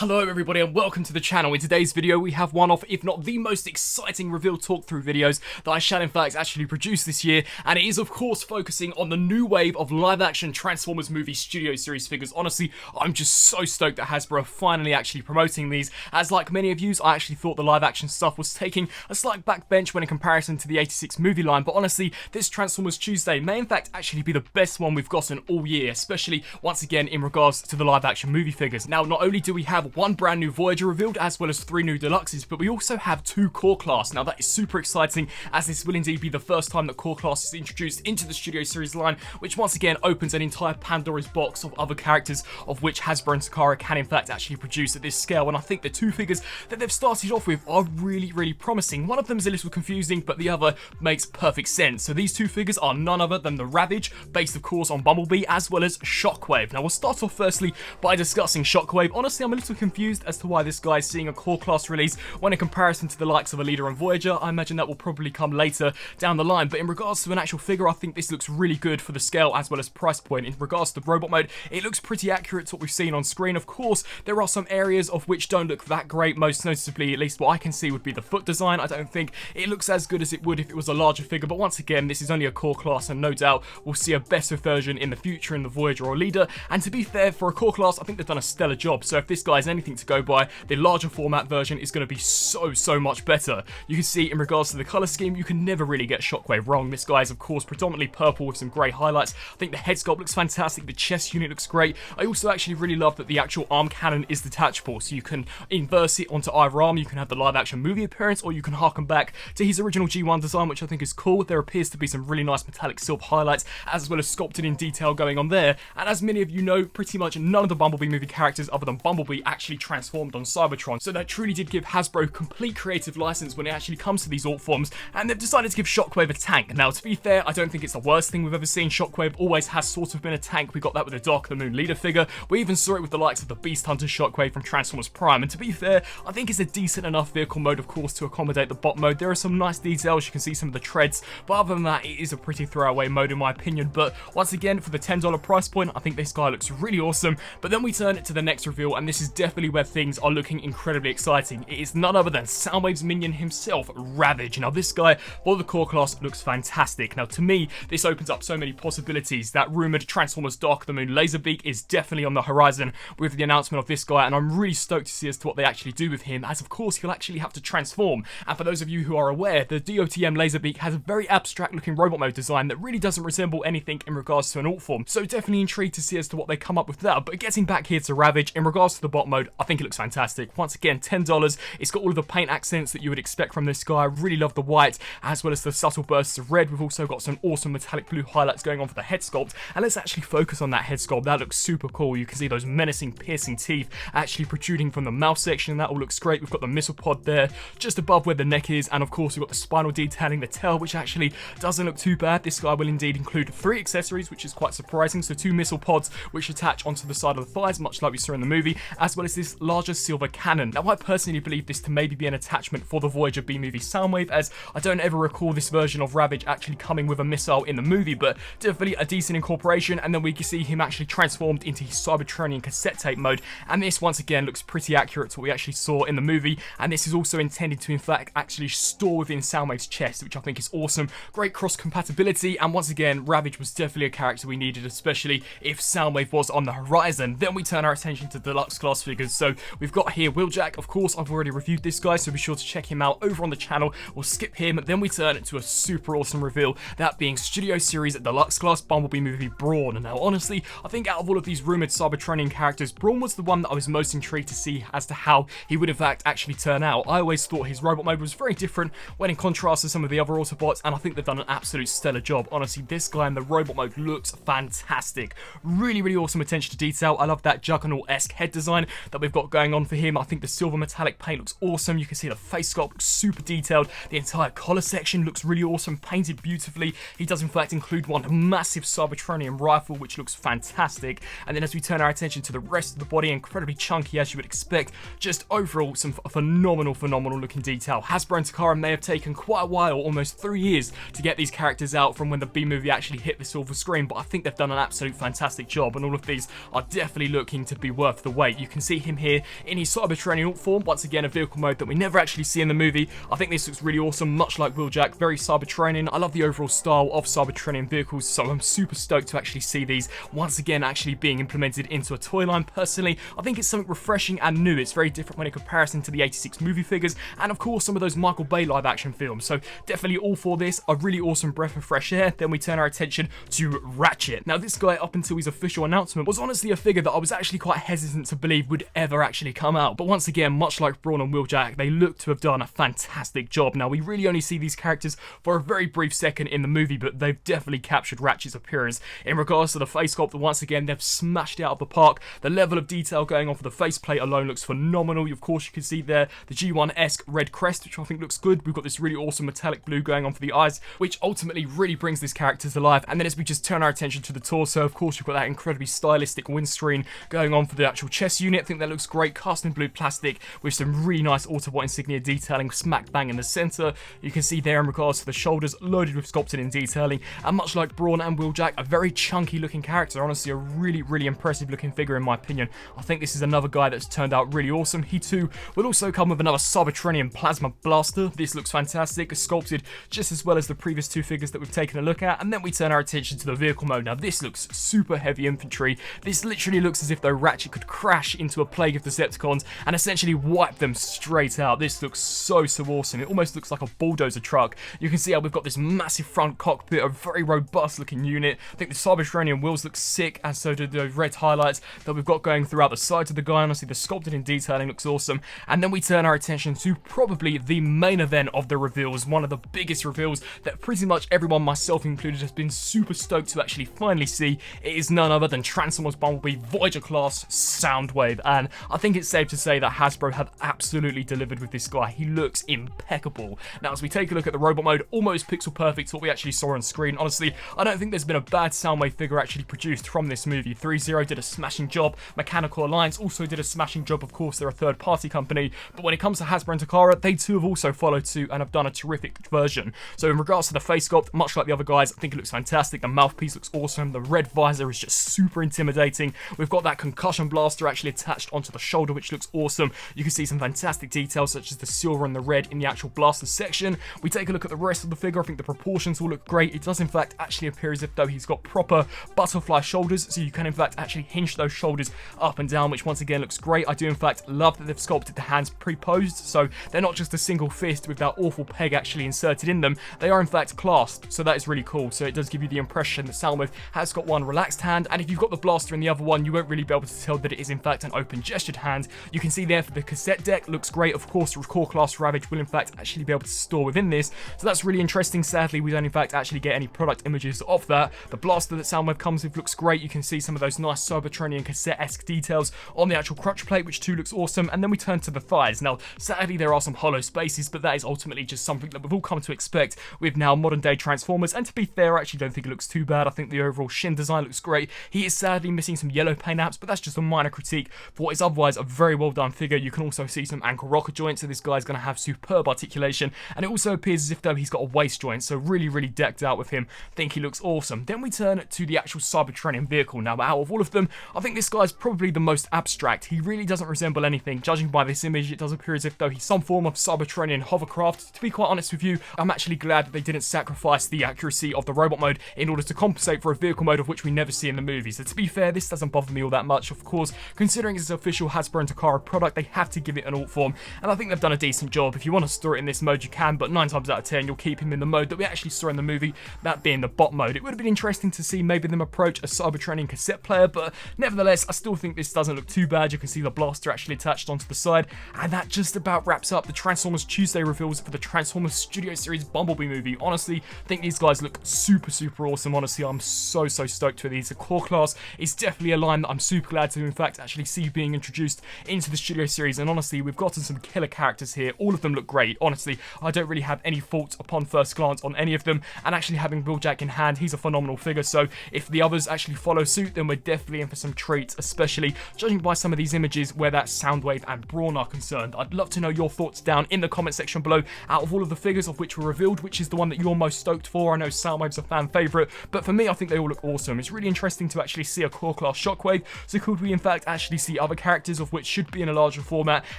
Hello everybody and welcome to the channel. In today's video we have one of, if not the most exciting reveal talk through videos that I shall in fact actually produce this year, and it is of course focusing on the new wave of live action Transformers movie studio series figures. Honestly, I'm just so stoked that Hasbro are finally actually promoting these, as like many of yous, I actually thought the live action stuff was taking a slight backbench when in comparison to the 86 movie line, but honestly this Transformers Tuesday may in fact actually be the best one we've gotten all year, especially once again in regards to the live action movie figures. Now not only do we have one brand new Voyager revealed as well as 3 new deluxes, but we also have 2 core class. Now that is super exciting, as this will indeed be the first time that core class is introduced into the studio series line, which once again opens an entire Pandora's box of other characters of which Hasbro and Takara can in fact actually produce at this scale. And I think the 2 figures that they've started off with are really promising. One of them is a little confusing, but the other makes perfect sense. So these 2 figures are none other than the Ravage, based of course on Bumblebee, as well as Shockwave. Now we'll start off firstly by discussing Shockwave. Honestly, I'm a little confused as to why this guy is seeing a core class release when in comparison to the likes of a Leader and Voyager. I imagine that will probably come later down the line, but in regards to an actual figure, I think this looks really good for the scale as well as price point. In regards to the robot mode, it looks pretty accurate to what we've seen on screen. Of course, there are some areas of which don't look that great, most noticeably, at least what I can see, would be the foot design. I don't think it looks as good as it would if it was a larger figure, but once again, this is only a core class, and no doubt we'll see a better version in the future in the Voyager or Leader. And to be fair, for a core class, I think they've done a stellar job, so if this guy is anything to go by, the larger format version is going to be so much better. You can see in regards to the colour scheme, you can never really get Shockwave wrong. This guy is of course predominantly purple with some grey highlights. I think the head sculpt looks fantastic, the chest unit looks great. I also actually really love that the actual arm cannon is detachable, so you can inverse it onto either arm. You can have the live action movie appearance, or you can harken back to his original G1 design, which I think is cool. There appears to be some really nice metallic silver highlights as well as sculpted in detail going on there, and as many of you know, pretty much none of the Bumblebee movie characters other than Bumblebee actually transformed on Cybertron, so that truly did give Hasbro complete creative license when it actually comes to these alt forms, and they've decided to give Shockwave a tank. Now to be fair, I don't think it's the worst thing we've ever seen. Shockwave always has sort of been a tank. We got that with the Dark of the Moon Leader figure, we even saw it with the likes of the Beast Hunter Shockwave from Transformers Prime, and to be fair, I think it's a decent enough vehicle mode of course to accommodate the bot mode. There are some nice details, you can see some of the treads, but other than that it is a pretty throwaway mode in my opinion. But once again, for the $10 price point, I think this guy looks really awesome. But then we turn it to the next reveal, and this is definitely where things are looking incredibly exciting. It is none other than Soundwave's minion himself, Ravage. Now this guy, for the core class, looks fantastic. Now to me, this opens up so many possibilities. That rumoured Transformers Dark of the Moon Laserbeak is definitely on the horizon with the announcement of this guy, and I'm really stoked to see as to what they actually do with him, as of course he'll actually have to transform. And for those of you who are aware, the DOTM Laserbeak has a very abstract looking robot mode design that really doesn't resemble anything in regards to an alt form, so definitely intrigued to see as to what they come up with that. But getting back here to Ravage, in regards to the bot mode, I think it looks fantastic. Once again, $10. It's got all of the paint accents that you would expect from this guy. I really love the white as well as the subtle bursts of red. We've also got some awesome metallic blue highlights going on for the head sculpt, and let's actually focus on that head sculpt. That looks super cool. You can see those menacing piercing teeth actually protruding from the mouth section. That all looks great. We've got the missile pod there just above where the neck is, and of course we've got the spinal detailing, the tail, which actually doesn't look too bad. This guy will indeed include 3 accessories, which is quite surprising. So 2 missile pods which attach onto the side of the thighs, much like we saw in the movie, as well as this larger silver cannon. Now I personally believe this to maybe be an attachment for the Voyager B-movie Soundwave, as I don't ever recall this version of Ravage actually coming with a missile in the movie, but definitely a decent incorporation. And then we can see him actually transformed into his Cybertronian cassette tape mode, and this once again looks pretty accurate to what we actually saw in the movie, and this is also intended to in fact actually store within Soundwave's chest, which I think is awesome. Great cross compatibility, and once again Ravage was definitely a character we needed, especially if Soundwave was on the horizon. Then we turn our attention to deluxe class figures. So we've got here Wheeljack. Of course I've already reviewed this guy, so be sure to check him out over on the channel. We'll skip him. Then we turn it to a super awesome reveal, that being Studio Series Deluxe Class Bumblebee movie Brawn. Now honestly, I think out of all of these rumoured Cybertronian characters, Brawn was the one that I was most intrigued to see as to how he would in fact actually turn out. I always thought his robot mode was very different when in contrast to some of the other Autobots, and I think they've done an absolute stellar job. Honestly, this guy in the robot mode looks fantastic. Really awesome attention to detail. I love that Juggernaut-esque head design that we've got going on for him. I think the silver metallic paint looks awesome. You can see the face sculpt looks super detailed. The entire collar section looks really awesome, painted beautifully. He does in fact include one massive Cybertronian rifle, which looks fantastic. And then as we turn our attention to the rest of the body, incredibly chunky as you would expect. Just overall some phenomenal looking detail. Hasbro and Takara may have taken quite a while, almost 3 years, to get these characters out from when the B movie actually hit the silver screen, but I think they've done an absolute fantastic job, and all of these are definitely looking to be worth the wait. You can see him here in his Cybertronian form, once again a vehicle mode that we never actually see in the movie. I think this looks really awesome, much like Wheeljack, very Cybertronian. I love the overall style of Cybertronian vehicles, so I'm super stoked to actually see these once again actually being implemented into a toy line. Personally, I think it's something refreshing and new. It's very different when in comparison to the 86 movie figures, and of course some of those Michael Bay live action films, so definitely all for this. A really awesome breath of fresh air. Then we turn our attention to Ratchet. Now this guy, up until his official announcement, was honestly a figure that I was actually quite hesitant to believe would ever actually come out, but once again, much like Brawn and Wheeljack, they look to have done a fantastic job. Now we really only see these characters for a very brief second in the movie, but they've definitely captured Ratchet's appearance. In regards to the face sculpt, once again they've smashed it out of the park. The level of detail going on for the faceplate alone looks phenomenal. Of course you can see there the G1-esque red crest, which I think looks good. We've got this really awesome metallic blue going on for the eyes, which ultimately really brings this character to life. And then as we just turn our attention to the torso, of course you've got that incredibly stylistic windscreen going on for the actual chest unit. I think that looks great, cast in blue plastic with some really nice Autobot insignia detailing smack bang in the center. You can see there in regards to the shoulders, loaded with sculpting and detailing, and much like Brawn and Wheeljack, a very chunky looking character. Honestly, a really impressive looking figure in my opinion. I think this is another guy that's turned out really awesome. He too will also come with another Cybertronian plasma blaster. This looks fantastic, sculpted just as well as the previous two figures that we've taken a look at. And then we turn our attention to the vehicle mode. Now this looks super heavy infantry. This literally looks as if though Ratchet could crash into a plague of Decepticons and essentially wipe them straight out. This looks so awesome. It almost looks like a bulldozer truck. You can see how we've got this massive front cockpit, a very robust looking unit. I think the Cybertronian wheels look sick, and so do those red highlights that we've got going throughout the sides of the guy. Honestly, the sculpted and detailing looks awesome. And then we turn our attention to probably the main event of the reveals, one of the biggest reveals that pretty much everyone, myself included, has been super stoked to actually finally see. It is none other than Transformers Bumblebee Voyager class Soundwave, and I think it's safe to say that Hasbro have absolutely delivered with this guy. He looks impeccable. Now as we take a look at the robot mode, almost pixel perfect to what we actually saw on screen. Honestly, I don't think there's been a bad Soundwave figure actually produced from this movie. 3-0 did a smashing job, Mechanical Alliance also did a smashing job. Of course, they're a third party company, but when it comes to Hasbro and Takara, they too have also followed suit and have done a terrific version. So in regards to the face sculpt, much like the other guys, I think it looks fantastic. The mouthpiece looks awesome, the red visor is just super intimidating. We've got that concussion blaster actually attached onto the shoulder, which looks awesome. You can see some fantastic details such as the silver and the red in the actual blaster section. We take a look at the rest of the figure, I think the proportions all look great. It does in fact actually appear as if though he's got proper butterfly shoulders, so you can in fact actually hinge those shoulders up and down, which once again looks great. I do in fact love that they've sculpted the hands pre-posed, so they're not just a single fist with that awful peg actually inserted in them. They are in fact clasped, so that is really cool. So it does give you the impression that Soundwave has got one relaxed hand, and if you've got the blaster in the other one, you won't really be able to tell that it is in fact an open gestured hand. You can see there for the cassette deck, looks great. Of course, the core class Ravage will in fact actually be able to store within this, so that's really interesting. Sadly, we don't in fact actually get any product images of that. The blaster that Soundwave comes with looks great. You can see some of those nice Cybertronian cassette-esque details on the actual crotch plate, which too looks awesome. And then we turn to the thighs. Now, sadly, there are some hollow spaces, but that is ultimately just something that we've all come to expect with now modern day Transformers. And to be fair, I actually don't think it looks too bad. I think the overall shin design looks great. He is sadly missing some yellow paint apps, but that's just a minor critique for what is otherwise a very well done figure. You can also see some ankle rocker joints, so this guy's going to have superb articulation, and it also appears as if though he's got a waist joint, so really decked out with him. I think he looks awesome. Then we turn to the actual Cybertronian vehicle. Now, out of all of them, I think this guy's probably the most abstract. He really doesn't resemble anything. Judging by this image, it does appear as if though he's some form of Cybertronian hovercraft. To be quite honest with you, I'm actually glad that they didn't sacrifice the accuracy of the robot mode in order to compensate for a vehicle mode of which we never see in the movie. So to be fair, this doesn't bother me all that much. Of course, considering it's an official Hasbro and Takara product, they have to give it an alt form, and I think they've done a decent job. If you want to store it in this mode, you can, but 9 times out of 10, you'll keep him in the mode that we actually saw in the movie, that being the bot mode. It would have been interesting to see maybe them approach a Cybertronian cassette player, but nevertheless, I still think this doesn't look too bad. You can see the blaster actually attached onto the side, and that just about wraps up the Transformers Tuesday reveals for the Transformers Studio Series Bumblebee movie. Honestly, I think these guys look super awesome. Honestly, I'm so stoked with these. The core class is definitely a line that I'm super glad to in fact actually see being introduced into the Studio Series, and honestly, we've gotten some killer characters here. All of them look great. Honestly, I don't really have any fault upon first glance on any of them, and actually having Wheeljack in hand, he's a phenomenal figure, so if the others actually follow suit, then we're definitely in for some treats, especially judging by some of these images where that Soundwave and Brawn are concerned. I'd love to know your thoughts down in the comment section below. Out of all of the figures of which were revealed, which is the one that you're most stoked for? I know Soundwave's a fan favourite, but for me, I think they all look awesome. It's really interesting to actually see a core class Shockwave, so could we in fact actually see the other characters, of which should be in a larger format,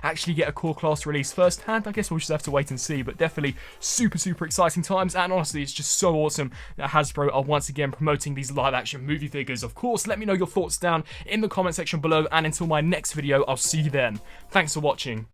actually get a core class release firsthand. I guess we'll just have to wait and see, but definitely super exciting times, and honestly, it's just so awesome that Hasbro are once again promoting these live action movie figures. Of course, let me know your thoughts down in the comment section below, and until my next video, I'll see you then. Thanks for watching.